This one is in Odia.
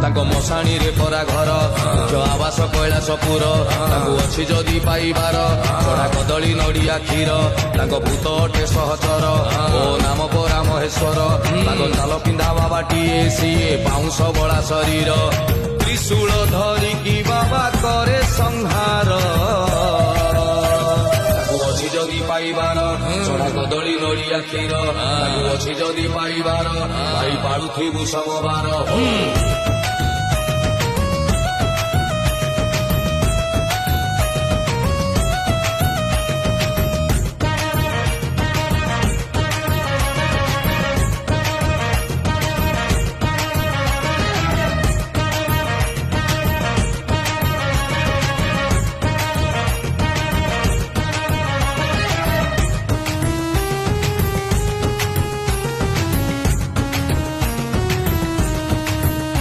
ତାଙ୍କ ମଶାଣିରେ ପରା ଘର ଉଚ୍ଚ ଆବାସ କୈଳାସପୁର ତାଙ୍କୁ ଅଛି ଯଦି ପାଇବାର ଛଡ଼ା କଦଳୀ ନଡ଼ିଆ କ୍ଷୀର ତାଙ୍କ ଭୂତ ଅଟେ ସହଚର ଓ ନାମ ପରା ମହେଶ୍ୱର ତାଙ୍କ ଚାଲ ପିନ୍ଧା ବାବାଟିଏ ସିଏ ବାଉଁଶ ବଳା ଶରୀର ତ୍ରିଶୂଳ ଧରିକି ବାବା କରେ ସଂହାର ଅଛି ଯଦି ପାଇବାର ଛଡ଼ା କଦଳୀ ନଡ଼ିଆ କ୍ଷୀର ତାକୁ ଅଛି ଯଦି ପାଇବାର ଭାଇ ପାଳୁଥିବୁ ସମବାର